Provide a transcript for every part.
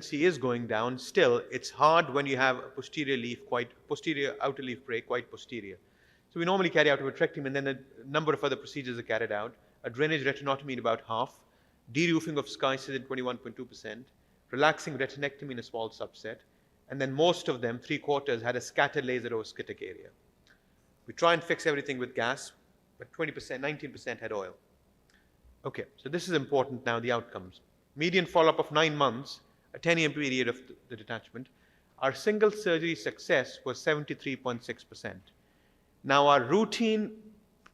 tendency is going down, still it's hard when you have a posterior outer leaf break quite posterior. So we normally carry out a vitrectomy, and then a number of other procedures are carried out. A drainage retinotomy in about half, de-roofing of schisis in 21.2%, relaxing retinectomy in a small subset, and then most of them, 3/4, had a scattered laser over sciatic area. We try and fix everything with gas, but 20%, 19% had oil. Okay, so this is important now, the outcomes. Median follow-up of 9 months, a 10-year period of the detachment. Our single surgery success was 73.6%. Now our routine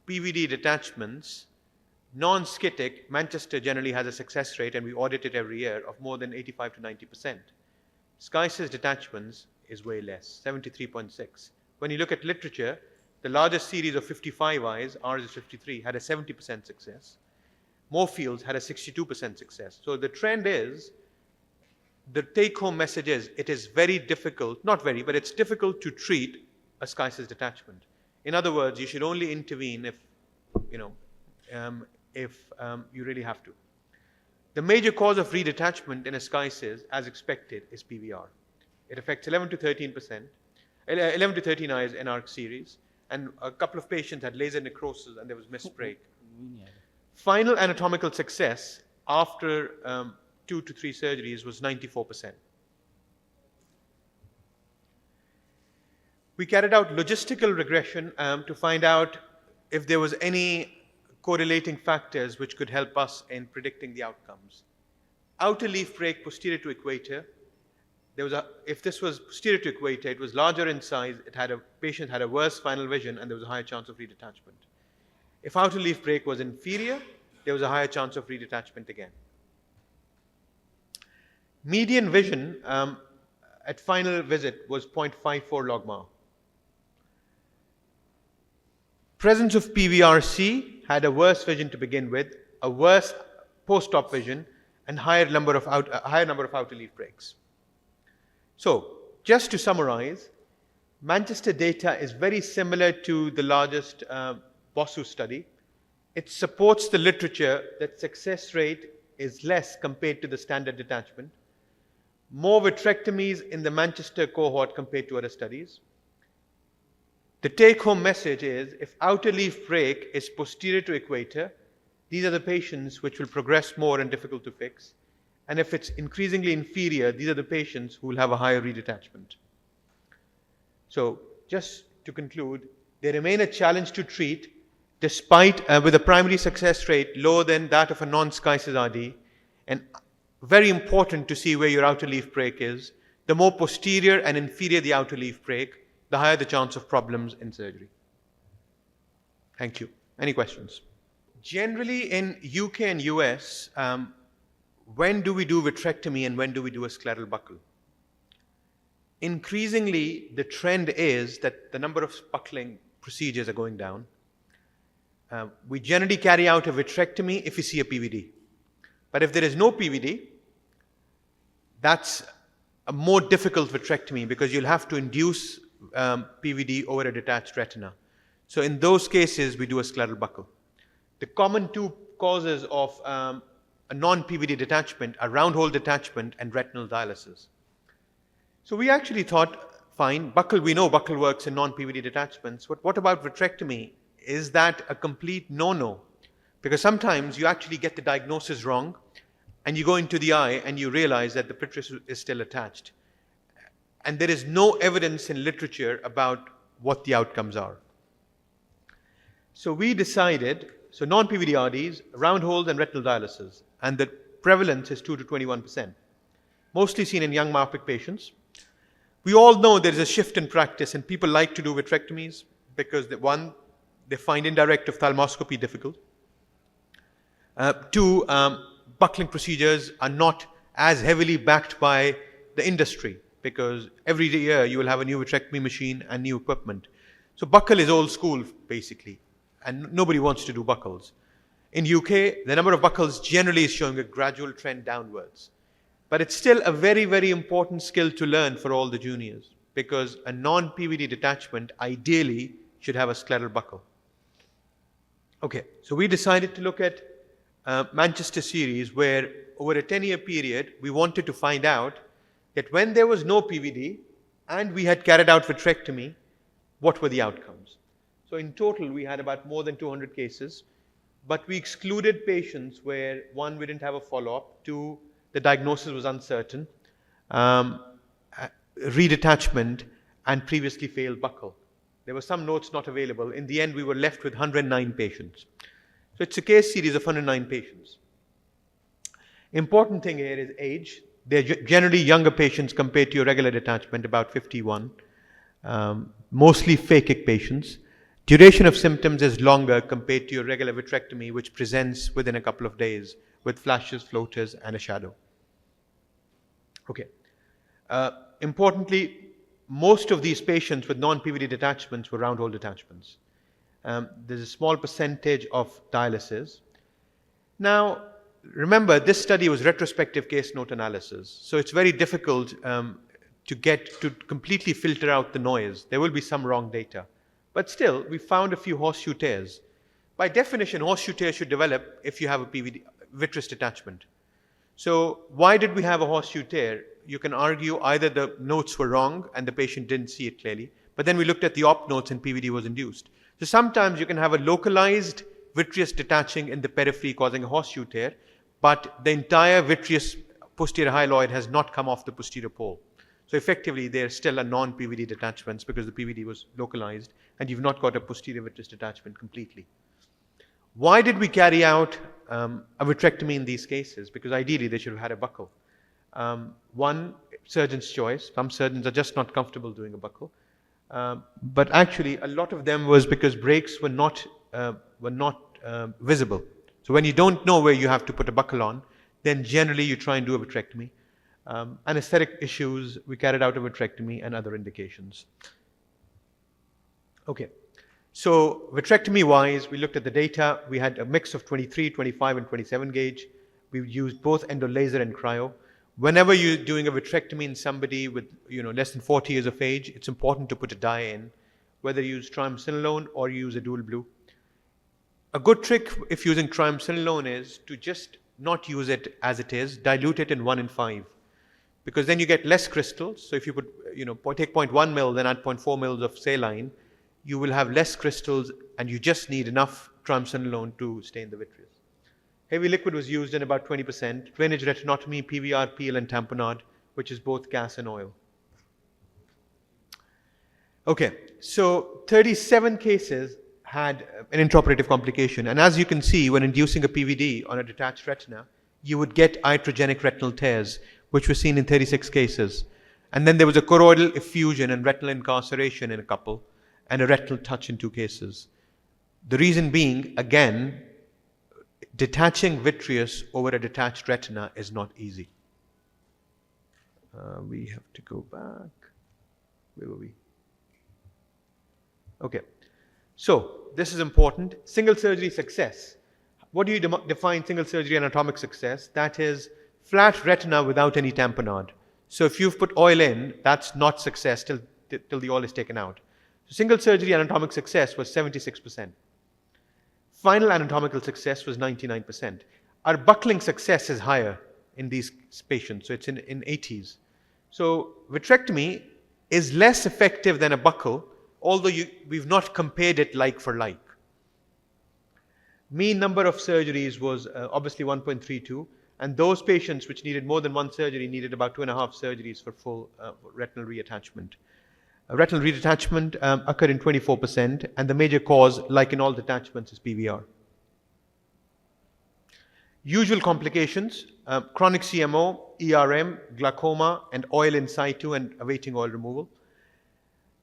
PVD detachments, non-sciatic, Manchester generally has a success rate, and we audit it every year, of more than 85 to 90%. Schisis detachments is way less, 73.6. When you look at literature, the largest series of 55 eyes, ours is 53, had a 70% success. Moorfields had a 62% success. So the trend is, the take-home message is, it is very difficult, not very, but it's difficult to treat a schisis detachment. In other words, you should only intervene if you really have to. The major cause of redetachment in a schisis, as expected, is PVR. It affects 11 to 13 eyes in our series, and a couple of patients had laser necrosis and there was missed break. Final anatomical success after 2 to 3 surgeries was 94%. We carried out logistical regression to find out if there was any correlating factors which could help us in predicting the outcomes. Outer leaf break posterior to equator. If this was posterior to equator, it was larger in size, patient had a worse final vision, and there was a higher chance of redetachment. If outer leaf break was inferior, there was a higher chance of redetachment again. Median vision at final visit was 0.54 logMAR. Presence of PVRC had a worse vision to begin with, a worse post-op vision, and higher number of outer leaf breaks. So, just to summarize, Manchester data is very similar to the largest BOSU study. It supports the literature that success rate is less compared to the standard detachment. More vitrectomies in the Manchester cohort compared to other studies. The take-home message is, if outer leaf break is posterior to equator, these are the patients which will progress more and difficult to fix. And if it's increasingly inferior, these are the patients who will have a higher redetachment. So, just to conclude, they remain a challenge to treat, despite with a primary success rate lower than that of a non-schisis RD, and very important to see where your outer leaf break is. The more posterior and inferior the outer leaf break, the higher the chance of problems in surgery. Thank you. Any questions? Generally in UK and US, when do we do vitrectomy and when do we do a scleral buckle? Increasingly, the trend is that the number of buckling procedures are going down. We generally carry out a vitrectomy if we see a PVD. But if there is no PVD, that's a more difficult vitrectomy because you'll have to induce PVD over a detached retina. So in those cases, we do a scleral buckle. The common 2 causes of a non-PVD detachment are round hole detachment and retinal dialysis. So we actually thought, fine, buckle, we know buckle works in non-PVD detachments, but what about vitrectomy? Is that a complete no-no? Because sometimes you actually get the diagnosis wrong and you go into the eye and you realize that the vitreous is still attached. And there is no evidence in literature about what the outcomes are. So we decided, so non-PVD RDs, round holes and retinal dialysis, and the prevalence is 2 to 21%, mostly seen in young myopic patients. We all know there is a shift in practice and people like to do vitrectomies because they find indirect ophthalmoscopy difficult. 2, buckling procedures are not as heavily backed by the industry because every year you will have a new vitrectomy machine and new equipment. So buckle is old school basically, and nobody wants to do buckles. In UK, the number of buckles generally is showing a gradual trend downwards. But it's still a very, very important skill to learn for all the juniors because a non-PVD detachment ideally should have a scleral buckle. Okay, so we decided to look at Manchester series where over a 10-year period, we wanted to find out that when there was no PVD and we had carried out vitrectomy, what were the outcomes? So in total, we had about more than 200 cases, but we excluded patients where, one, we didn't have a follow-up, two, the diagnosis was uncertain, redetachment, and previously failed buccal. There were some notes not available. In the end, we were left with 109 patients. So it's a case series of 109 patients. Important thing here is age. They're generally younger patients compared to your regular detachment, about 51. Mostly phakic patients. Duration of symptoms is longer compared to your regular vitrectomy, which presents within a couple of days with flashes, floaters, and a shadow. Okay. Importantly, most of these patients with non-PVD detachments were round hole detachments. There's a small percentage of dialysis. Now, remember, this study was retrospective case note analysis, so it's very difficult to completely filter out the noise. There will be some wrong data. But still, we found a few horseshoe tears. By definition, horseshoe tears should develop if you have a PVD, vitreous detachment. So why did we have a horseshoe tear? You can argue either the notes were wrong and the patient didn't see it clearly, but then we looked at the op notes and PVD was induced. So sometimes you can have a localized vitreous detaching in the periphery causing a horseshoe tear, but the entire vitreous posterior hyaloid has not come off the posterior pole. So effectively, they're still a non-PVD detachments because the PVD was localized and you've not got a posterior vitreous detachment completely. Why did we carry out a vitrectomy in these cases? Because ideally, they should have had a buccal. One, surgeon's choice. Some surgeons are just not comfortable doing a buccal. But actually, a lot of them was because breaks were not visible. So when you don't know where you have to put a buccal on, then generally you try and do a vitrectomy. Anesthetic issues, we carried out a vitrectomy and other indications. Okay. So vitrectomy-wise, we looked at the data. We had a mix of 23, 25, and 27 gauge. We used both endolaser and cryo. Whenever you're doing a vitrectomy in somebody with less than 40 years of age, it's important to put a dye in, whether you use triamcinolone or you use a dual blue. A good trick if using triamcinolone is to just not use it as it is, dilute it in 1:5, because then you get less crystals. So if you put, take 0.1 mil, then add 0.4 mils of saline, you will have less crystals and you just need enough triamcinolone to stain the vitreous. Heavy liquid was used in about 20%. Drainage retinotomy, PVR, peel, and tamponade, which is both gas and oil. Okay, so 37 cases had an intraoperative complication. And as you can see, when inducing a PVD on a detached retina, you would get iatrogenic retinal tears, which were seen in 36 cases. And then there was a choroidal effusion and retinal incarceration in a couple, and a retinal touch in 2 cases. The reason being, again, detaching vitreous over a detached retina is not easy. We have to go back. Where were we? Okay. So, this is important. Single surgery success. What do you define single surgery anatomic success? That is flat retina without any tamponade. So if you've put oil in, that's not success till the oil is taken out. So single surgery anatomic success was 76%. Final anatomical success was 99%. Our buckling success is higher in these patients, so it's in 80s. So vitrectomy is less effective than a buckle, although we've not compared it like for like. Mean number of surgeries was obviously 1.32, and those patients which needed more than one surgery needed about 2.5 surgeries for full retinal reattachment. Retinal redetachment occurred in 24%, and the major cause, like in all detachments, is PVR. Usual complications, chronic CMO, ERM, glaucoma, and oil in situ and awaiting oil removal.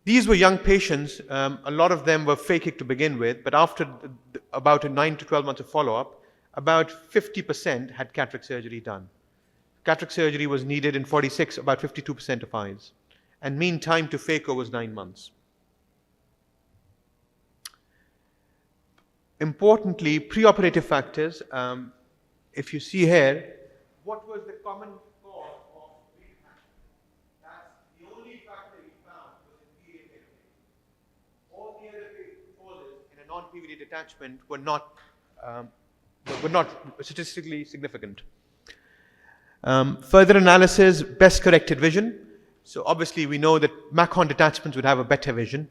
These were young patients. A lot of them were phakic to begin with, but after about 9 to 12 months of follow-up, about 50% had cataract surgery done. Cataract surgery was needed in about 52% of eyes. And mean time to phaco was 9 months. Importantly, preoperative factors. If you see here, what was the common cause of redetachment? That's the only factor we found was in PA therapy. All the other causes in a non-PVD detachment were not statistically significant. Further analysis, best corrected vision. So obviously we know that Mach-Horn detachments would have a better vision.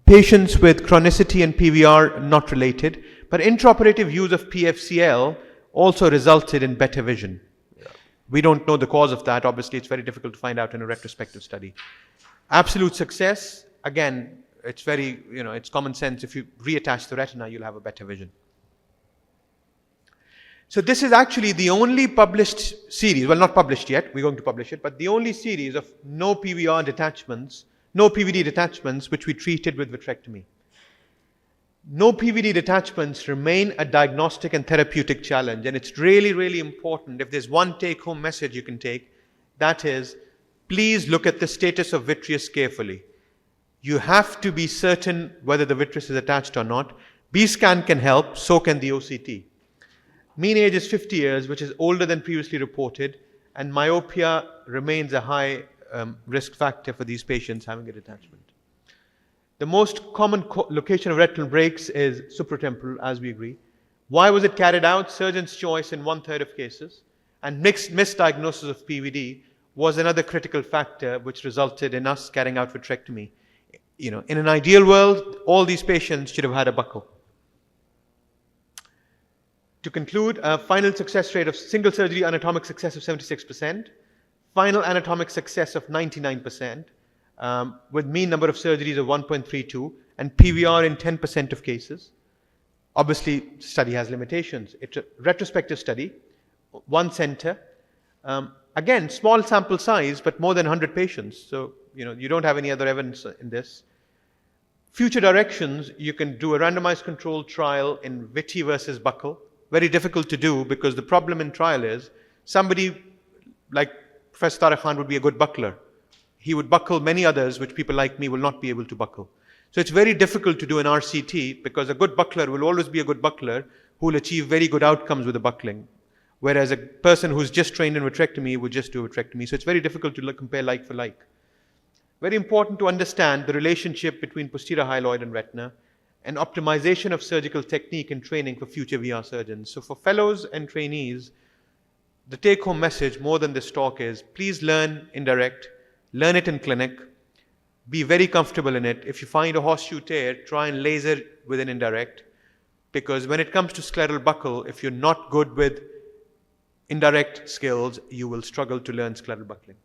Patients with chronicity and PVR not related, but intraoperative use of PFCL also resulted in better vision. We don't know the cause of that. Obviously, it's very difficult to find out in a retrospective study. Absolute success, again, it's very, it's common sense. If you reattach the retina, you'll have a better vision. So this is actually the only published series, well, not published yet, we're going to publish it, but the only series of no PVR detachments, no PVD detachments, which we treated with vitrectomy. No PVD detachments remain a diagnostic and therapeutic challenge, and it's really, really important. If there's one take-home message you can take, that is, please look at the status of vitreous carefully. You have to be certain whether the vitreous is attached or not. B-scan can help, so can the OCT. Mean age is 50 years, which is older than previously reported, and myopia remains a high risk factor for these patients having a detachment. The most common location of retinal breaks is supratemporal, as we agree. Why was it carried out? Surgeon's choice in 1/3 of cases, and misdiagnosis of PVD was another critical factor which resulted in us carrying out vitrectomy. In an ideal world, all these patients should have had a buckle. To conclude, a final success rate of single surgery anatomic success of 76%, final anatomic success of 99%, with mean number of surgeries of 1.32, and PVR in 10% of cases. Obviously, study has limitations. It's a retrospective study, one center. Again, small sample size, but more than 100 patients. So, you don't have any other evidence in this. Future directions, you can do a randomized controlled trial in Viti versus buckle. Very difficult to do because the problem in trial is somebody like Professor Tariq Khan would be a good buckler. He would buckle many others which people like me will not be able to buckle. So it's very difficult to do an RCT because a good buckler will always be a good buckler who will achieve very good outcomes with the buckling. Whereas a person who's just trained in vitrectomy would just do a vitrectomy. So it's very difficult to compare like for like. Very important to understand the relationship between posterior hyaloid and retina and optimization of surgical technique and training for future VR surgeons. So for fellows and trainees, the take-home message more than this talk is please learn indirect, learn it in clinic, be very comfortable in it. If you find a horseshoe tear, try and laser with an indirect, because when it comes to scleral buckle, if you're not good with indirect skills, you will struggle to learn scleral buckling.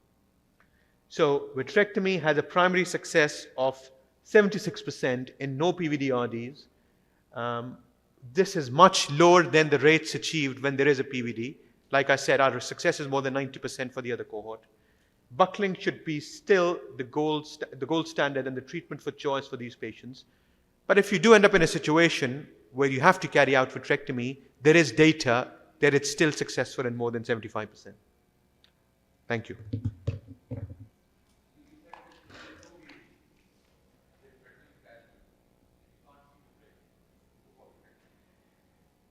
So vitrectomy has a primary success of 76% in no PVD RDs. This is much lower than the rates achieved when there is a PVD. Like I said, our success is more than 90% for the other cohort. Buckling should be still the gold standard and the treatment for choice for these patients. But if you do end up in a situation where you have to carry out vitrectomy, there is data that it's still successful in more than 75%. Thank you.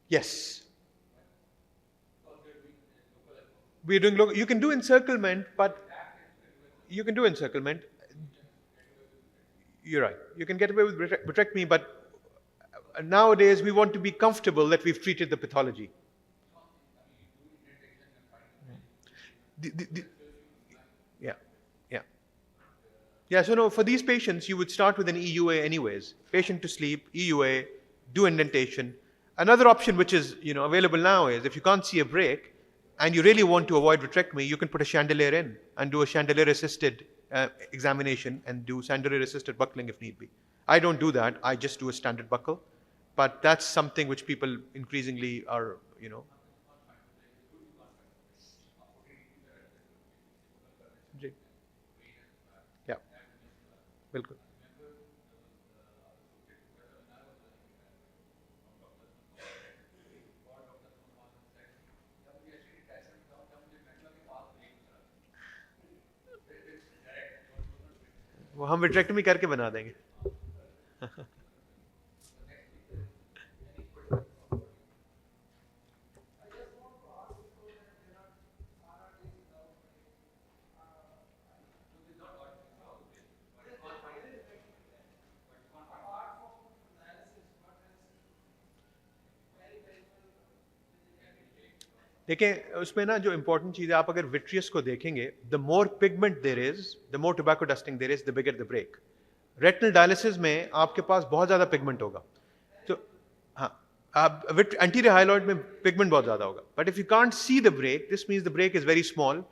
Yes. We're doing local. You can do encirclement, but you can do encirclement. You're right. You can get away with vitrectomy, but nowadays we want to be comfortable that we've treated the pathology. Yeah, so no, for these patients, you would start with an EUA anyways. Patient to sleep, EUA, do indentation. Another option which is available now is if you can't see a break and you really want to avoid vitrectomy, you can put a chandelier in and do a chandelier-assisted examination and do chandelier-assisted buckling if need be. I don't do that. I just do a standard buckle. But that's something which people increasingly are, Yeah, बिल्कुल. वो हम vitrectomy करके बना देंगे. देखें उसमें ना जो इंपॉर्टेंट चीज़ है, आप अगर विट्रियस को देखेंगे, the more pigment there is, the more tobacco dusting there is, the bigger the break. Retinal dialysis में आपके पास बहुत ज़्यादा पिगमेंट होगा, तो हाँ, आप एंटीरियर हाइलॉइड में पिगमेंट बहुत ज़्यादा होगा. But if you can't see the break, this means the break is very small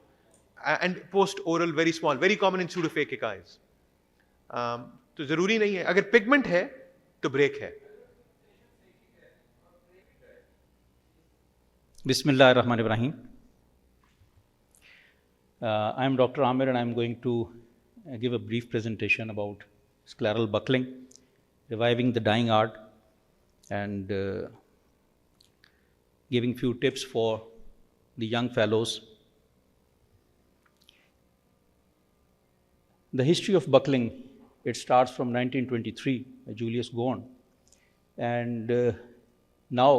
and post oral very small, very common in pseudophakic eyes. तो ज़रूरी नहीं है, अगर पिगमेंट है तो ब्रेक है. Bismillahirrahmanirrahim. I am Dr. Amir and I am going to give a brief presentation about scleral buckling, reviving the dying art, and giving few tips for the young fellows. The history of buckling, it starts from 1923 by Julius Gorn, and now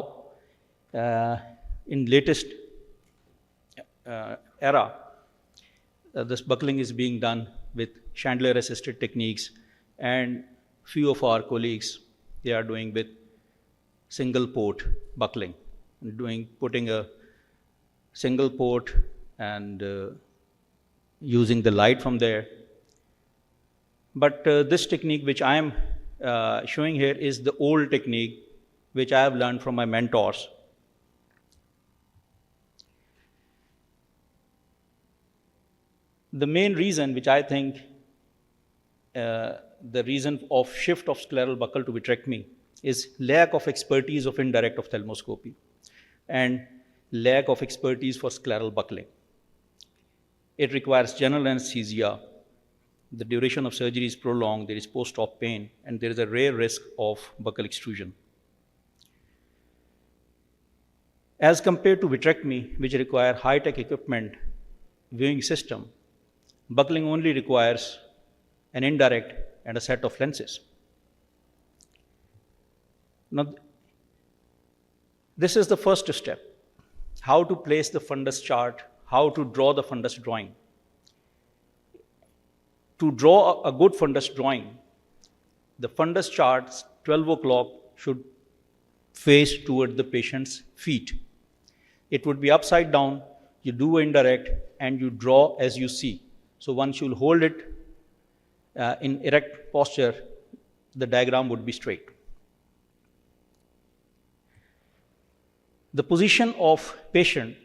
in latest era, this buckling is being done with chandelier assisted techniques, and few of our colleagues, they are doing with single port buckling, putting a single port and using the light from there. But this technique which I am showing here is the old technique which I have learned from my mentors. The main reason which I think the reason of shift of scleral buckle to vitrectomy is lack of expertise of indirect ophthalmoscopy and lack of expertise for scleral buckling. It requires general anesthesia. The duration of surgery is prolonged, there is post-op pain, and there is a rare risk of buccal extrusion. As compared to vitrectomy, which require high-tech equipment, viewing system, buckling only requires an indirect and a set of lenses. Now, this is the first step, how to place the fundus chart, how to draw the fundus drawing. To draw a good fundus drawing, the fundus charts 12 o'clock should face toward the patient's feet. It would be upside down, you do indirect, and you draw as you see. So once you hold it in erect posture, the diagram would be straight. The position of patient,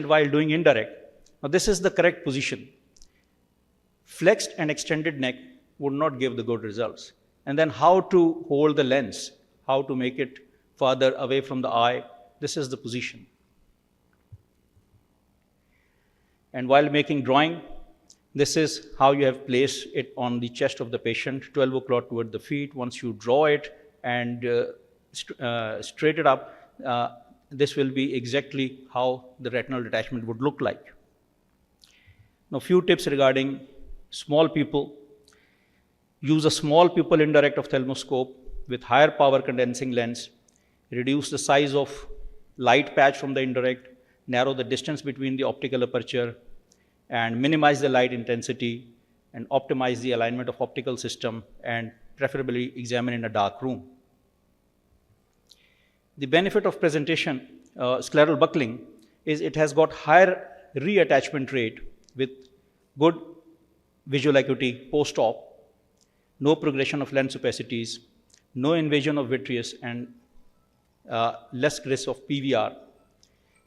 while doing indirect, now this is the correct position. Flexed and extended neck would not give the good results. And then how to hold the lens, how to make it farther away from the eye, this is the position. And while making drawing, this is how you have placed it on the chest of the patient, 12 o'clock toward the feet. Once you draw it and straight it up, this will be exactly how the retinal detachment would look like. Now, few tips regarding small pupil. Use a small pupil indirect ophthalmoscope with higher power condensing lens. Reduce the size of light patch from the indirect. Narrow the distance between the optical aperture and minimize the light intensity and optimize the alignment of optical system and preferably examine in a dark room. The benefit of presentation, scleral buckling, is it has got higher reattachment rate with good visual acuity post-op, no progression of lens opacities, no invasion of vitreous, and less risk of PVR.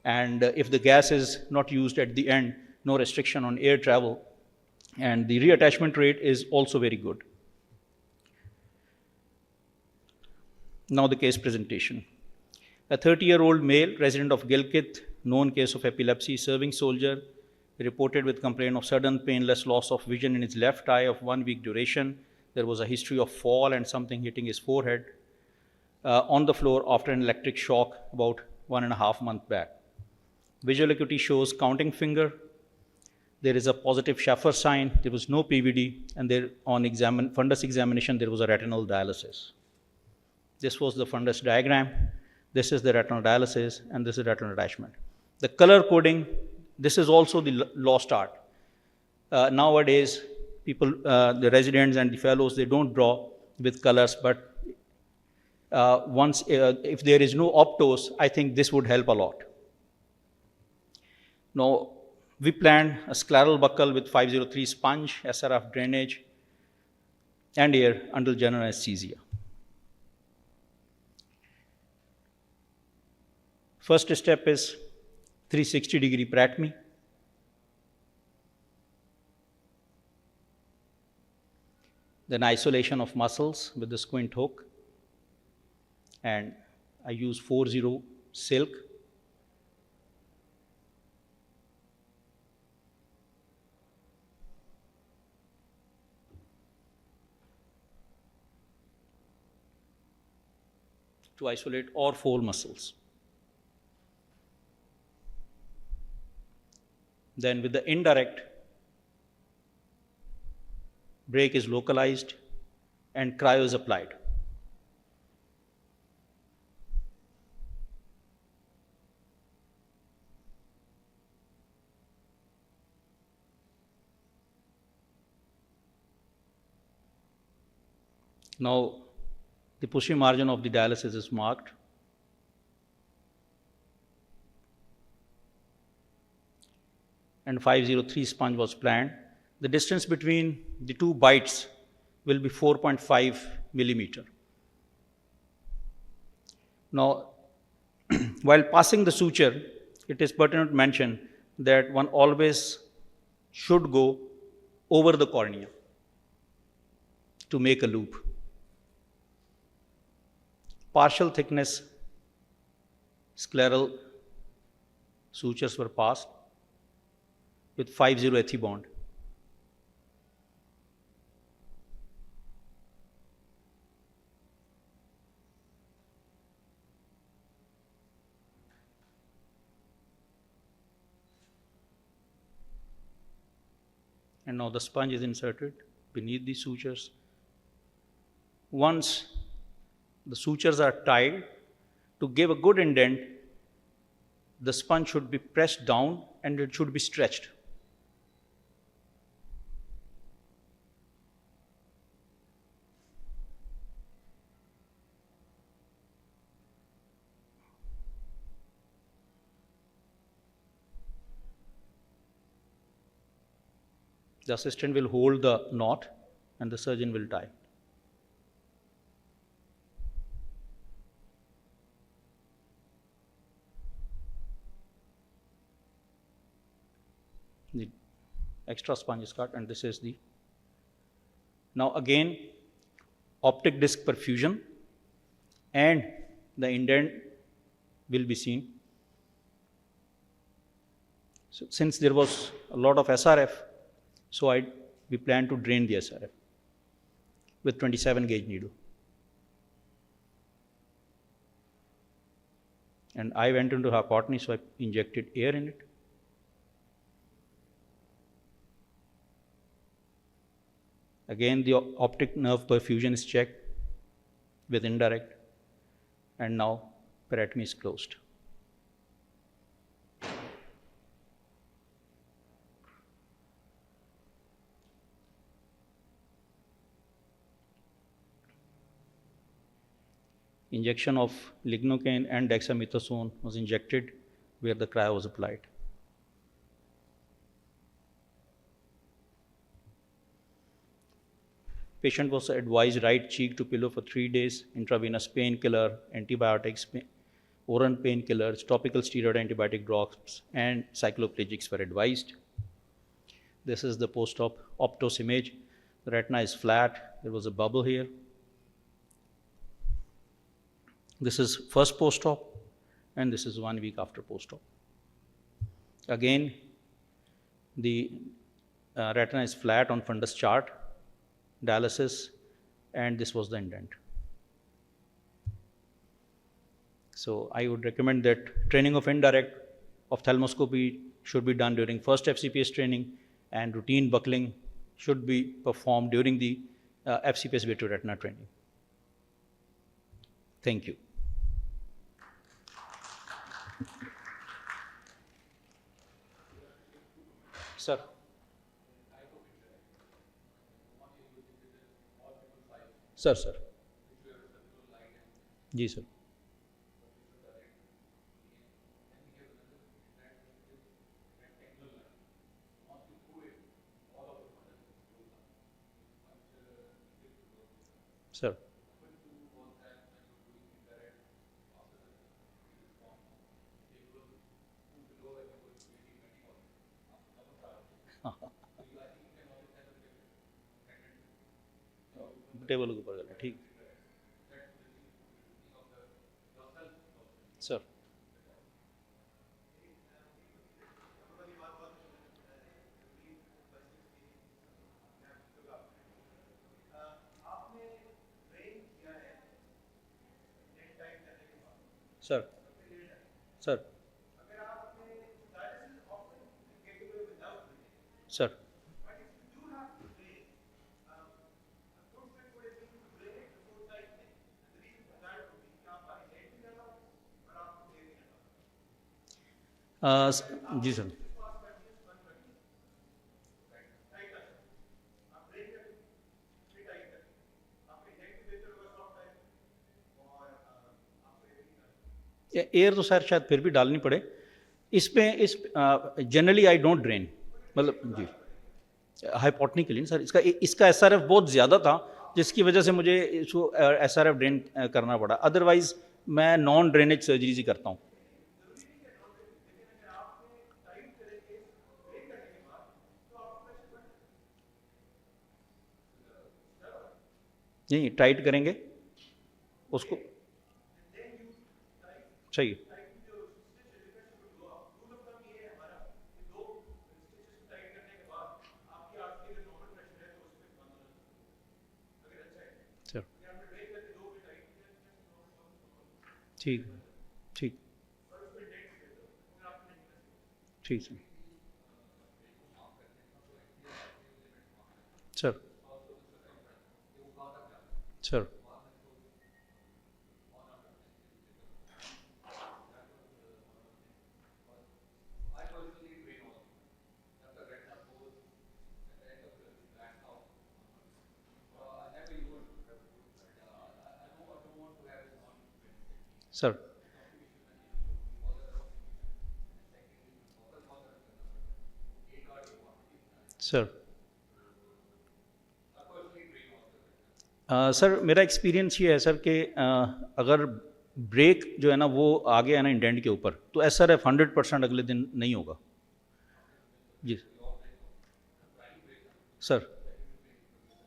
And if the gas is not used at the end, no restriction on air travel, and the reattachment rate is also very good. Now the case presentation. A 30-year-old male resident of Gilkith, known case of epilepsy, serving soldier, reported with complaint of sudden painless loss of vision in his left eye of 1 week duration. There was a history of fall and something hitting his forehead on the floor after an electric shock about 1.5 months back. Visual acuity shows counting finger. There is a positive Schaffer sign. There was no PVD, and there on fundus examination there was a retinal dialysis. This was the fundus diagram. This is the retinal dialysis, and this is retinal attachment. The color coding, this is also the lost art. Nowadays, people, the residents and the fellows, they don't draw with colors, but if there is no optos, I think this would help a lot. Now, we planned a scleral buccal with 503 sponge, SRF drainage, and air under general anesthesia. First step is 360-degree pratmy. Then isolation of muscles with the squint hook. And I use 40 silk. To isolate all 4 muscles. Then with the indirect, break is localized and cryo is applied. Now, the pushing margin of the dialysis is marked. And 503 sponge was planned. The distance between the 2 bites will be 4.5 millimeter. Now, while passing the suture, it is pertinent to mention that one always should go over the cornea to make a loop. Partial thickness scleral sutures were passed with 50 ethibond. And now the sponge is inserted beneath the sutures. Once the sutures are tied, to give a good indent, the sponge should be pressed down and it should be stretched. The assistant will hold the knot and the surgeon will tie. The extra sponge is cut, and this is the. Now again, optic disc perfusion and the indent will be seen. So since there was a lot of SRF, so we plan to drain the SRF with 27 gauge needle. And I went into hypotony, so I injected air in it. Again, the optic nerve perfusion is checked with indirect, and now paratemy is closed. Injection of lignocaine and dexamethasone was injected where the cryo was applied. Patient was advised right cheek to pillow for 3 days, intravenous painkiller, antibiotics, oral painkillers, topical steroid antibiotic drops, and cycloplegics were advised. This is the post-op optos image. The retina is flat. There was a bubble here. This is first post-op, and this is 1 week after post-op. Again, the retina is flat on fundus chart, dialysis, and this was the indent. So I would recommend that training of indirect ophthalmoscopy should be done during first FCPS training, and routine buckling should be performed during the FCPS vitreoretina training. Thank you. Sir. Sir ji sir sir table के ऊपर कर लें, ठीक sir sir sir sir ji sir air तो sir शायद फिर भी डालनी पड़े इसमें इस जनरली आई डोंट ड्रेन मतलब जी हाइपोटनिकली सर इसका एसआरएफ बहुत ज़्यादा था जिसकी वजह से मुझे इसको एसआरएफ ड्रेन करना पड़ा अदरवाइज मैं नॉन ड्रेनेज सर्जरीज ही करता हूँ नहीं टाइट करेंगे उसको सही सर ठीक ठीक ठीक sir sir sir sir sir मेरा एक्सपीरियंस ये है सर कि अगर ब्रेक जो है ना वो आ गया है ना इंडेंट के ऊपर तो एसआरएफ 100% अगले दिन नहीं होगा जी सर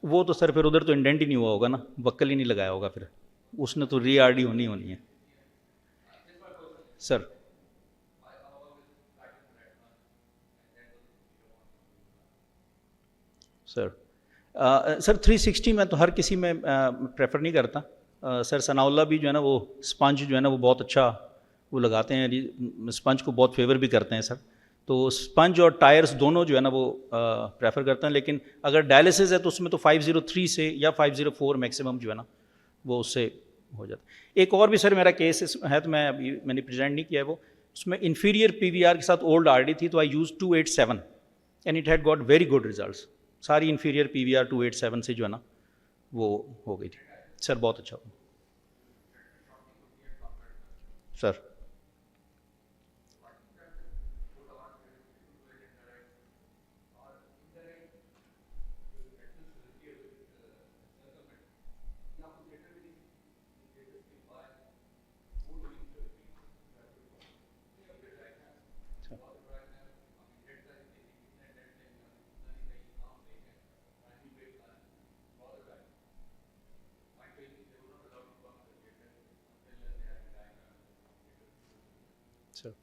वो तो सर फिर उधर तो इंडेंट ही नहीं हुआ होगा ना बक्कल ही नहीं लगाया होगा फिर उसने तो री आर डी होनी है सर सर सर 360 में तो हर किसी में प्रेफर नहीं करता सर सनाउल्ला भी जो है ना वो स्पंज जो है ना वो बहुत अच्छा वो लगाते हैं स्पंज को बहुत फेवर भी करते हैं सर तो स्पंज और टायर्स दोनों जो है ना वो प्रेफर करते हैं लेकिन अगर डायलिसिस है तो उसमें तो 503 से या 504 मैक्सिमम जो है ना वो उससे हो जाता है एक और भी सर मेरा केस है तो मैंने प्रेजेंट नहीं किया है वो उसमें इन्फीरियर पीवीआर के साथ ओल्ड आरडी थी तो I use 287 and it had got very good results sorry inferior PVR 287 से जो है ना वो हो गई थी सर बहुत अच्छा sir sir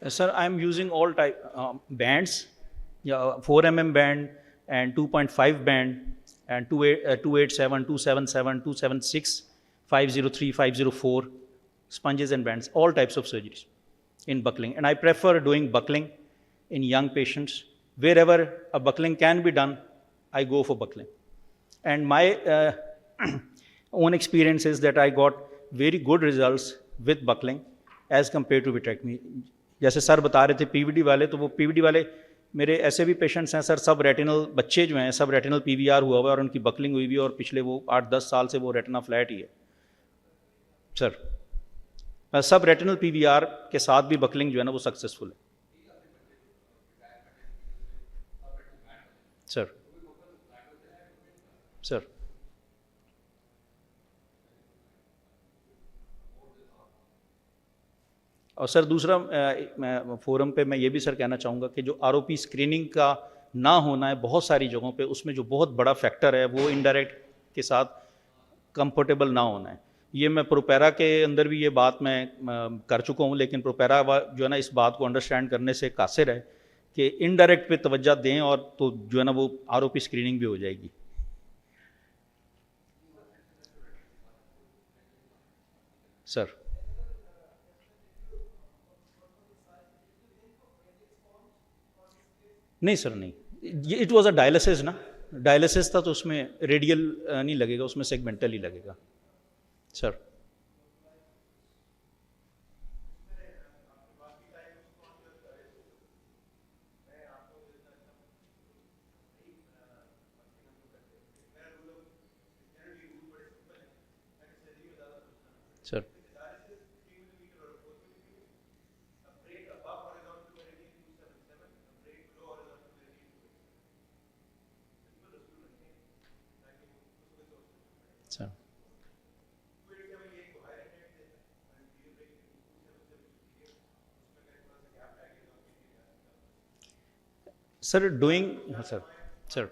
Sir, I am using all type bands, yeah, 4 band and 2.5 band and 287, 277, 276, 503, 504 sponges and bands, all types of surgeries in buckling. And I prefer doing buckling in young patients. Wherever a buckling can be done, I go for buckling. And my own experience is that I got very good results with buckling as compared to vitrectomy. जैसे sir बता रहे थे PVD वाले, तो वो PVD वाले मेरे ऐसे भी पेशेंट्स हैं सर, सब रेटिनल बच्चे जो हैं सब रेटिनल पीवीआर हुआ हुआ है और उनकी बकलिंग हुई भी, और पिछले वो 8-10 साल से वो रेटिना फ्लैट ही है सर। सब रेटिनल पीवीआर के साथ भी बकलिंग जो है ना वो सक्सेसफुल है सर। सर और सर दूसरा फोरम पे मैं ये भी सर कहना चाहूँगा कि जो आरओपी स्क्रीनिंग का ना होना है बहुत सारी जगहों पे, उसमें जो बहुत बड़ा फैक्टर है वो इनडायरेक्ट के साथ कंफर्टेबल ना होना है। ये मैं प्रोपेरा के अंदर भी ये बात मैं कर चुका हूँ, लेकिन प्रोपेरा जो है ना इस बात को अंडरस्टैंड करने से कासिर है कि इनडायरेक्ट पे तवज्जो दें, और तो जो है ना वो आरओपी स्क्रीनिंग भी हो जाएगी सर। नहीं सर नहीं, ये इट वाज अ डायलिसिस ना, डायलिसिस था तो उसमें रेडियल नहीं लगेगा, उसमें सेगमेंटल ही लगेगा sir. Sir sir sir doing हाँ sir sir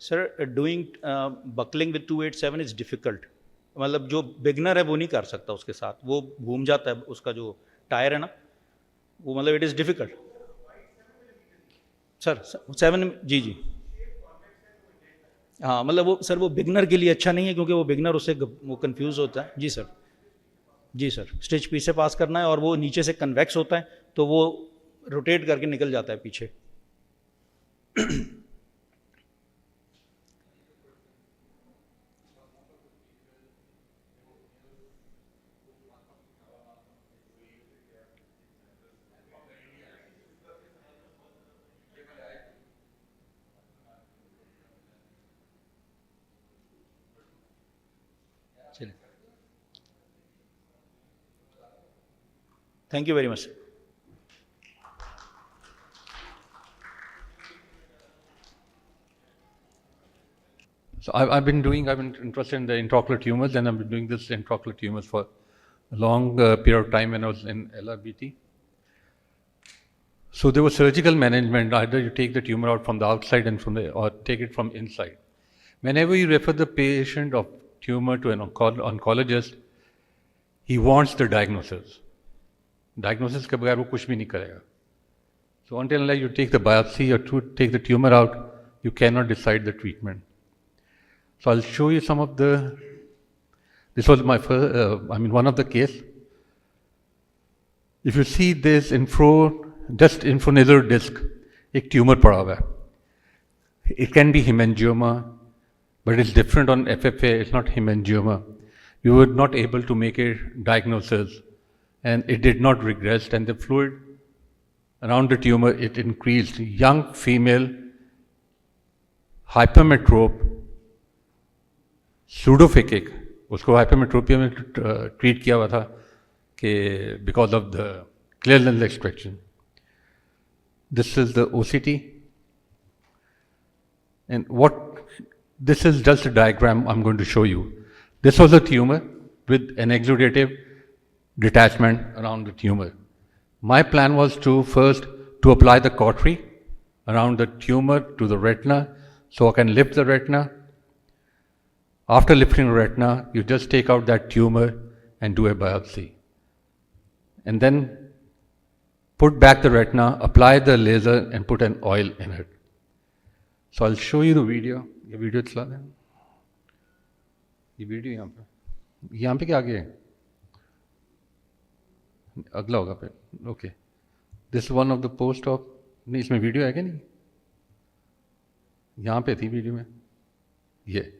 sir doing buckling with 287 is difficult, मतलब जो बिगनर है वो नहीं कर सकता उसके साथ, वो घूम जाता है उसका जो टायर है ना वो, मतलब इट इज़ डिफ़िकल्ट सर। 7 जी जी हाँ, मतलब वो सर वो बिगनर के लिए अच्छा नहीं है, क्योंकि वो बिगनर उससे वो कंफ्यूज होता है। जी सर, जी सर, स्टिच पीछे पास करना है और वो नीचे से कन्वेक्स होता है तो वो रोटेट करके निकल जाता है पीछे। चलिए, thank you very much. So I've been interested in the intraocular tumors, and I've been doing this intraocular tumors for a long period of time when I was in LRBT. So there was surgical management. Either you take the tumor out from the outside or take it from inside. Whenever you refer the patient of tumor to an oncologist, he wants the diagnosis. Diagnosis के बगैर वो कुछ भी नहीं करेगा. So until you take the biopsy or take the tumor out, you cannot decide the treatment. So I'll show you some of this was my first, one of the case. If you see this just infranasal disc, एक tumor पड़ा हुआ है. It can be hemangioma, but it's different on FFA, it's not hemangioma. We were not able to make a diagnosis, and it did not regress, and the fluid around the tumor, it increased. Young female, hypermetrope, pseudophakic, उसको hypermetropia में treat किया हुआ था कि because of the clear lens extraction. This is the OCT, and this is just a diagram I'm going to show you. This was a tumor with an exudative detachment around the tumor. My plan was to first apply the cautery around the tumor to the retina, so I can lift the retina. After lifting the retina, you just take out that tumor and do a biopsy. And then put back the retina, apply the laser, and put an oil in it. So I'll show you the video. ये video चला दें. ये video यहाँ पे क्या आगे है? अगला होगा पे. Okay. This is one of the post-op. नहीं, इसमें वीडियो है क्या नहीं? यहाँ पे थी वीडियो में ये.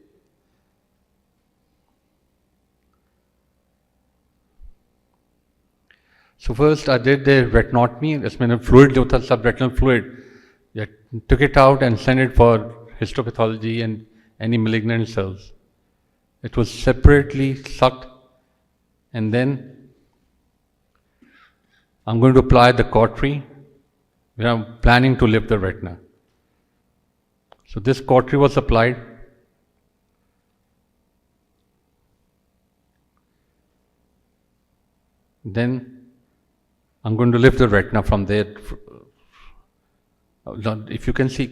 So first I did the retinotomy. इसमें fluid जो था subretinal fluid, took it out and sent it for histopathology and any malignant cells. It was separately sucked, and then I'm going to apply the cautery. We are planning to lift the retina. So this cautery was applied. Then I'm going to lift the retina from there. If you can see,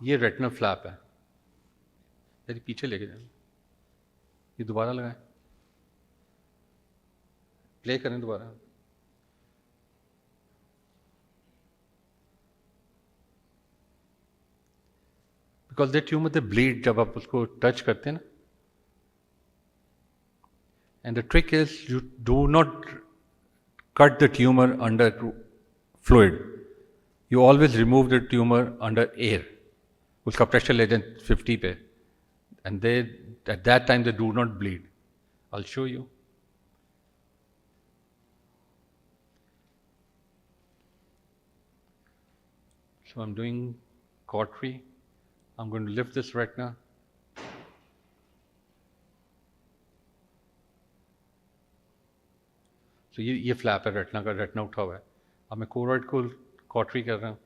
ये retinal flap है. यदि पीछे लेके जाए, ये दोबारा लगाएं, play करें दोबारा. Because they tumour they bleed जब आप उसको टच करते हैं ना. And the trick is you do not cut the tumor under fluid. You always remove the tumor under air. उसका pressure ले जाएं 50 पे. And they, at that time, they do not bleed. I'll show you. So I'm doing cautery. I'm going to lift this retina. So ये flap है retina का, retina उठा हुआ है. अब मैं कोरोइड को कॉटरी कर रहा हूँ.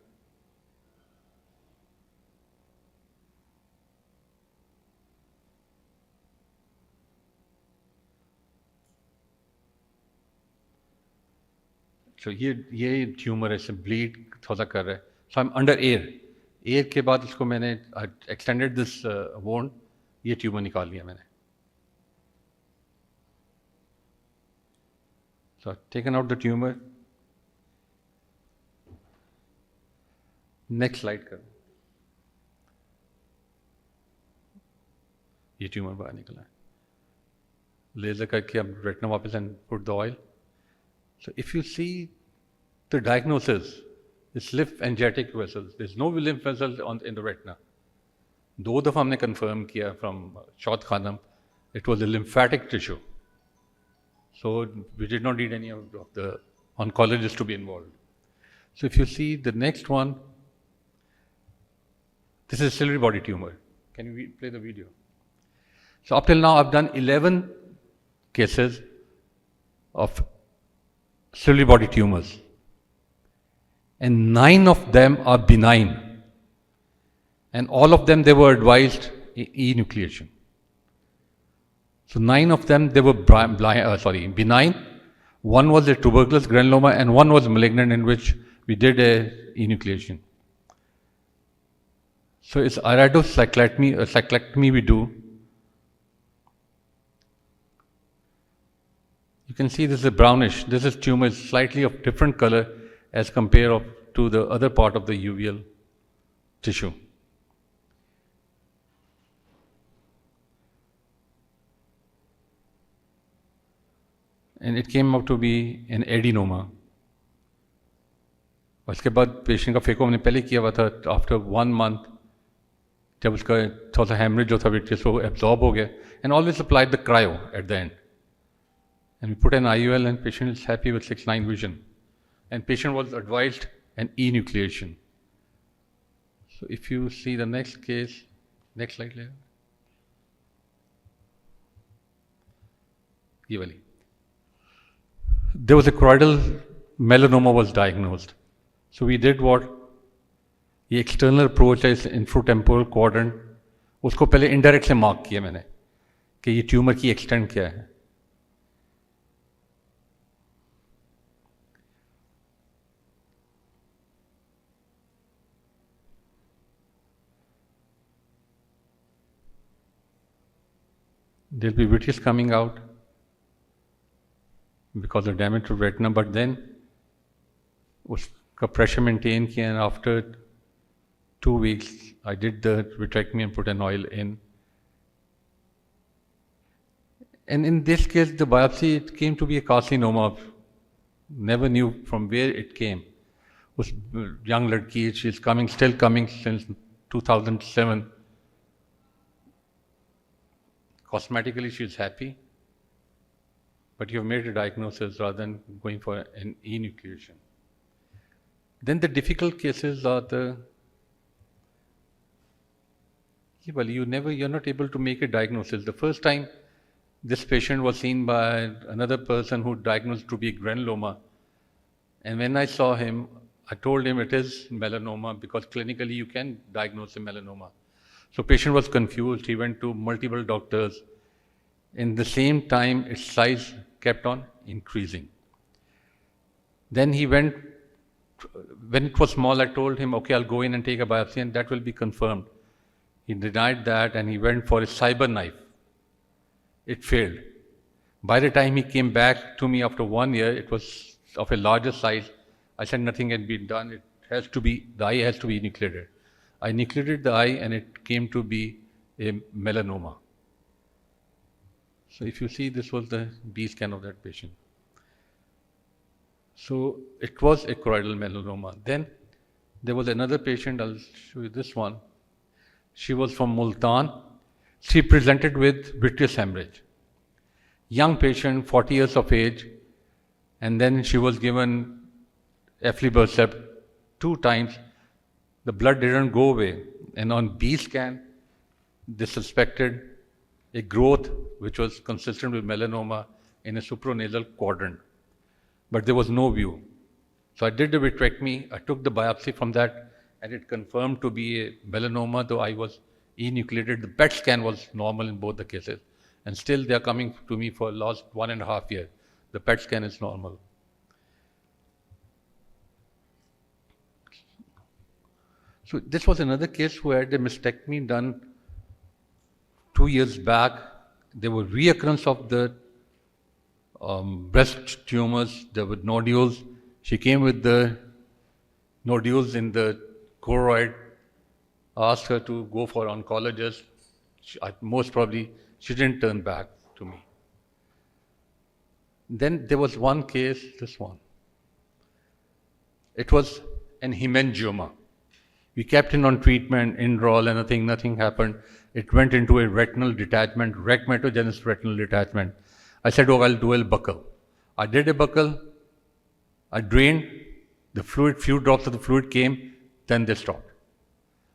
So ये ट्यूमर है, ब्लीड थोड़ा कर रहा है. सो आई एम अंडर एयर के बाद इसको मैंने एक्सटेंडेड दिस वोंड, ये ट्यूमर निकाल लिया मैंने. So I've taken out the tumor. Next slide कर. ये ट्यूमर बाहर निकला है. लेजर करके अब रेटिना वापस and put the oil. So if you see the diagnosis, it's lymphangitic vessels. There's no lymph vessels in the retina. 2 दफ़ा हमने confirm किया from Shot Khanam. It was a lymphatic tissue. So we did not need any of the oncologists to be involved. So if you see the next one, this is a ciliary body tumor. Can you play the video? So up till now I've done 11 cases of ciliary body tumors. And 9 of them are benign. And all of them, they were advised enucleation. So 9 of them, they were benign. 1 was a tuberculous granuloma and 1 was malignant, in which we did a enucleation. So it's iridocyclectomy we do. You can see this is brownish. This is tumor is slightly of different color as compared to the other part of the uveal tissue. And it came out to be an adenoma. उसके बाद patient का phaco हमने पहले किया हुआ था. After 1 month, जब उसका थोड़ा सा हेमरेज जो था विट्रियस वो एब्जॉर्ब हो गया. And always applied the cryo at the end. And we put an IUL and patient is happy with 6/9 vision. And patient was advised an enucleation. So if you see the next case, next slide later. ये वाली. There was a choroidal melanoma was diagnosed. So we did what? ये external approach है इस infratemporal quadrant, उसको पहले indirect से mark किया मैंने कि ये ट्यूमर की extent क्या है. There'll be vitreous coming out because of damage to retina, but then उसका pressure maintain किया, and after 2 weeks I did the vitrectomy and put an oil in. And in this case the biopsy, it came to be a carcinoma. Never knew from where it came. उस young लड़की, she's coming, still coming since 2007. Cosmetically, she's happy, but you've made a diagnosis rather than going for an enucleation. Then the difficult cases are well, you're not able to make a diagnosis. The first time this patient was seen by another person who diagnosed to be granuloma, and when I saw him, I told him it is melanoma because clinically you can diagnose a melanoma. So patient was confused. He went to multiple doctors. In the same time, its size kept on increasing. Then he went, when it was small, I told him, okay, I'll go in and take a biopsy and that will be confirmed. He denied that and he went for a cyber knife. It failed. By the time he came back to me after 1 year, it was of a larger size. I said nothing had been done. The eye has to be enucleated. I enucleated the eye and it came to be a melanoma. So if you see, this was the B scan of that patient. So it was a choroidal melanoma. Then there was another patient, I'll show you this one. She was from Multan. She presented with vitreous hemorrhage. Young patient, 40 years of age, and then she was given aflibercept 2 times. The blood didn't go away, and on B scan, they suspected a growth which was consistent with melanoma in a supranasal quadrant, but there was no view. So I did the vitrectomy, I took the biopsy from that, and it confirmed to be a melanoma, though I was enucleated. The PET scan was normal in both the cases, and still they are coming to me for last 1.5 years. The PET scan is normal. So this was another case who had a mastectomy done 2 years back. There were reoccurrence of the breast tumors. There were nodules. She came with the nodules in the choroid. Asked her to go for oncologist. Most probably, she didn't turn back to me. Then there was one case, this one. It was an hemangioma. We kept it on treatment, Indrall, and nothing happened. It went into a retinal detachment, recmatogenous retinal detachment. I said, oh, I'll do a buccal. I did a buccal. I drained the fluid, few drops of the fluid came, then they stopped.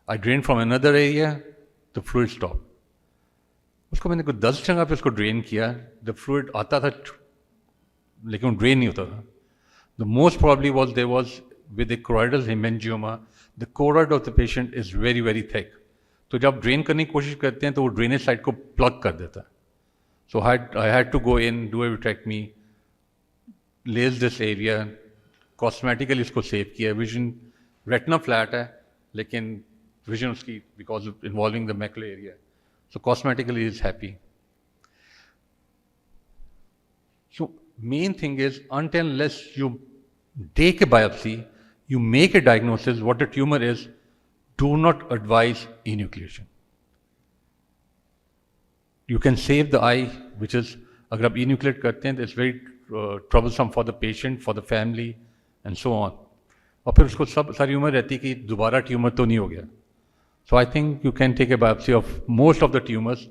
I drained from another area, the fluid stopped. उसको मैंने कुछ 10 जगह पे उसको drain किया, the fluid आता था लेकिन वो ड्रेन नहीं होता था. The most probably was there was with a choroidal hemangioma, the choroid of the patient is very, very thick. तो जब ड्रेन करने की कोशिश करते हैं तो वो ड्रेनेज साइड को प्लग कर देता है. So I had to go in, do a vitrectomy, lace this area, cosmetically इसको सेव किया. Vision retina flat है, लेकिन vision उसकी because of involving the macular area. So cosmetically is happy. So main thing is until unless you take a biopsy, you make a diagnosis what the tumor is, do not advise enucleation. You can save the eye, which is अगर आप enucleate करते हैं, it's very troublesome for the patient, for the family, and so on. और फिर उसको सारी उम्र रहती है कि दोबारा ट्यूमर तो नहीं हो गया. So I think you can take a biopsy of most of the tumors,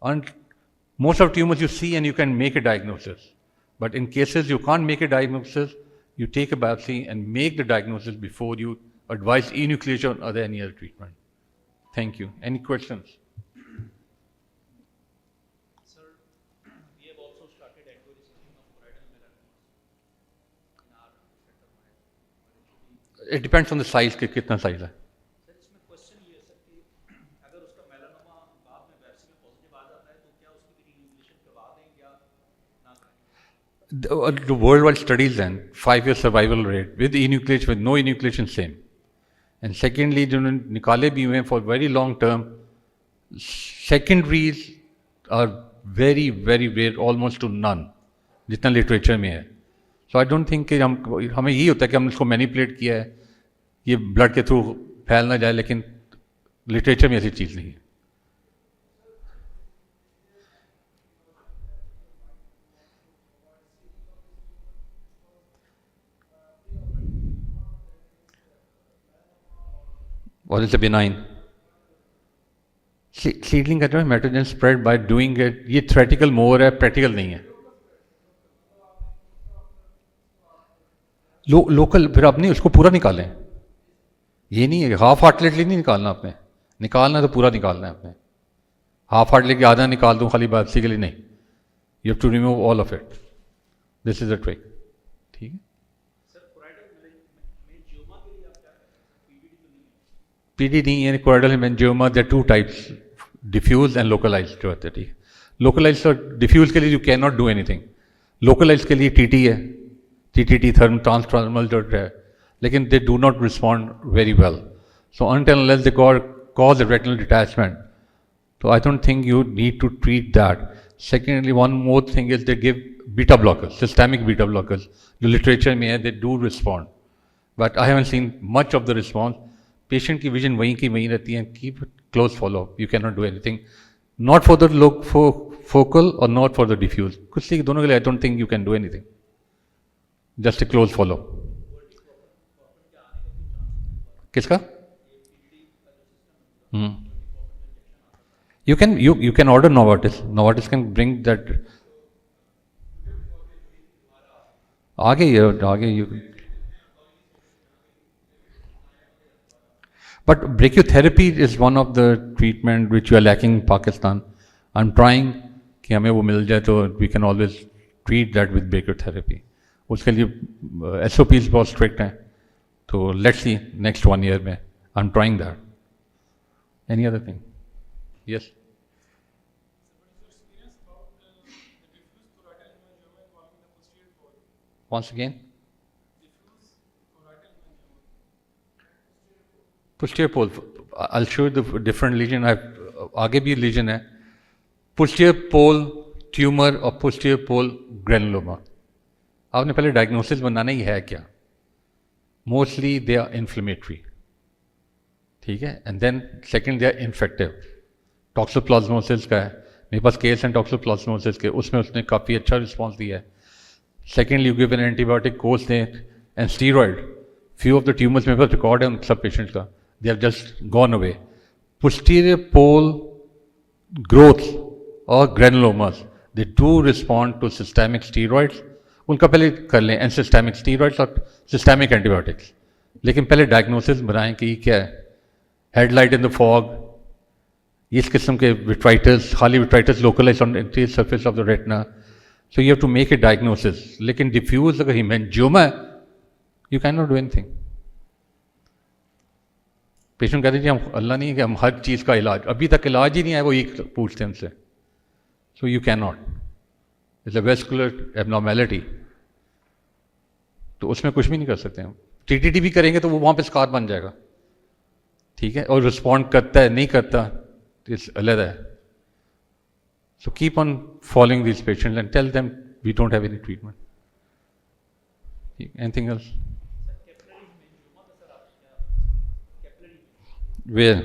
and most of the tumors you see and you can make a diagnosis. But in cases you can't make a diagnosis, you take a biopsy and make the diagnosis before you advise enucleation or any other treatment. Thank you. Any questions? Sir, we have also started endoresection of choroidal melanomas in our center. It depends on the size कि कितना size है. Sir इसमें question ये है sir कि अगर उसका melanoma बाद में वैक्सीन में पॉजिटिव आ जाता है तो क्या उसकी भी रिन्यूक्लिएशन करवा दें या ना करें? The worldwide studies then, 5-year survival rate with enucleation, with no enucleation, same. And secondly, जिन्होंने निकाले भी हुए for very long term, secondaries are very, very rare, almost to none, जितना literature में है. So I don't think कि हमें यही होता है कि हमने इसको मैनिपुलेट किया है, ये ब्लड के थ्रू फैल ना जाए, लेकिन लिटरेचर में ऐसी चीज़ नहीं है. Or is it benign? Seedling कहते हैं मेटाजन स्प्रेड बाय डूइंग इट, ये थ्योरेटिकल मोर है, प्रैक्टिकल नहीं है. लोकल फिर आप नहीं उसको पूरा निकालें. ये नहीं है हाफ हार्टलेटली नहीं निकालना आपने, निकालना तो पूरा निकालना है आपने. हाफ हार्टलेटली आधा निकाल दूँ खाली बात के लिए नहीं. You have to remove all of it. This is the trick. ठीक है. पीडी नहीं है choroidal haemangioma. There two types, diffuse and localised जो होते हैं. ठीक है. लोकलाइज्ड और डिफ्यूज के लिए you can not do anything. Localized के लिए टीटी है, टीटीटी थर्म ट्रांसट्रांसमल जो है, लेकिन they do not respond very well. So until unless they cause a retinal detachment, so I don't think you need to treat that. Secondly, one more thing is they give beta blockers, systemic beta blockers. जो literature में है, they do respond, but I haven't seen much of the response. Patient की vision वहीं की वहीं रहती है. Keep close follow. You cannot do anything. Not for the focal or not for the diffuse. कुछ नहीं, दोनों के लिए I don't think you can do anything. Just a close follow. किसका? You can order Novartis. Novartis can bring that. आगे you. But brachytherapy is one of the treatment which you are lacking in Pakistan. I'm trying कि हमें वो मिल जाए तो we can always treat that with brachytherapy. उसके लिए SOPs बहुत strict हैं. तो let's see next 1 year में. I'm trying that. Any other thing? Yes. Once again. Posterior pole. I'll show you the different lesion. आगे भी lesion है. Posterior pole tumor और posterior pole granuloma. आपने पहले diagnosis बनाना ही है क्या? Mostly they are inflammatory. ठीक है. And then second they are infective. Toxoplasmosis का है. मेरे पास केस है toxoplasmosis के, उसमें उसने काफ़ी अच्छा रिस्पॉन्स दिया है. Secondly, you give an antibiotic course and steroid. Few of the tumors मेरे पास रिकॉर्ड है उन सब पेशेंट्स का. They have just gone away. Posterior pole growth or granulomas, they do respond to systemic steroids. उनका पहले कर लें and systemic steroids और systemic antibiotics. लेकिन पहले diagnosis बनाएं कि क्या है. Headlight in the fog, इस किस्म के vitritis, खाली vitritis localized on the anterior surface of the retina. So you have to make a diagnosis. लेकिन diffuse अगर hemangioma है, you cannot do anything. Patient कहते हैं हम अल्लाह नहीं है कि हम हर चीज़ का इलाज, अभी तक इलाज ही नहीं है, वो ये पूछते हैं हमसे. So you can not. It's a vascular abnormality. तो उसमें कुछ भी नहीं कर सकते हम. टीटीटी भी करेंगे तो वो वहाँ पे स्कार बन जाएगा. ठीक है. और रिस्पॉन्ड करता है नहीं करता इट्स अलग है. So keep on following this patients and tell them we don't have any treatment. Anything else? Where?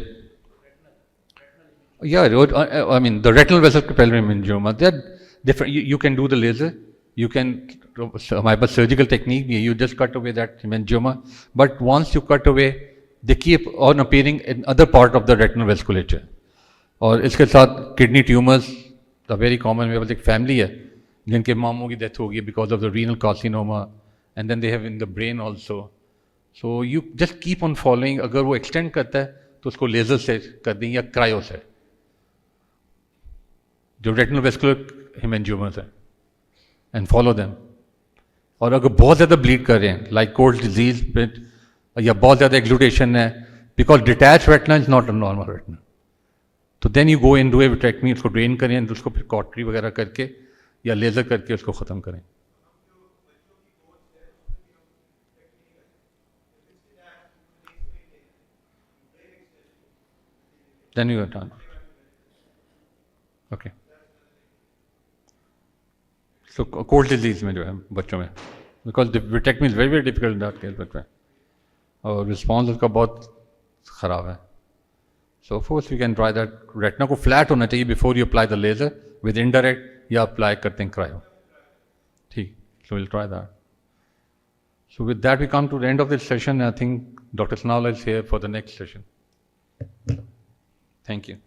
Yeah, I mean the retinal vessel capillary hemangioma. They're different. You can do the laser. You can हमारे पास surgical technique भी है. You just cut away that hemangioma. But once you cut away, they keep on appearing in other part of the retinal vasculature. और इसके साथ kidney tumors are very common. मेरे पास एक family है जिनके मामों की death हो गई because of the renal carcinoma, and then they have in the brain also. So you just keep on following. अगर वो extend करता है तो उसको लेजर से कर दें या क्रायो से, जो रेटिनल वेस्कुलर हेमेंजियोमास है, एंड फॉलो देम. और अगर बहुत ज़्यादा ब्लीड कर रहे हैं लाइक कोल्ड डिजीज या बहुत ज़्यादा एक्सुडेशन है, because detach retina is not a normal retina, तो then you go in do a vitrectomy, उसको ड्रेन करें, उसको फिर कॉटरी वगैरह करके या लेज़र करके उसको ख़त्म करें. Then you are done. Okay. So cold disease में जो है बच्चों में, because the vitrectomy is very very difficult in that case, बच्चों में, और response उसका बहुत ख़राब है. So first we can try that. Retina को flat होना चाहिए before you apply the laser with indirect या apply करते हैं cryo. ठीक. So we'll try that. So with that we come to the end of this session. I think Dr. Sanawala is here for the next session. Thank you.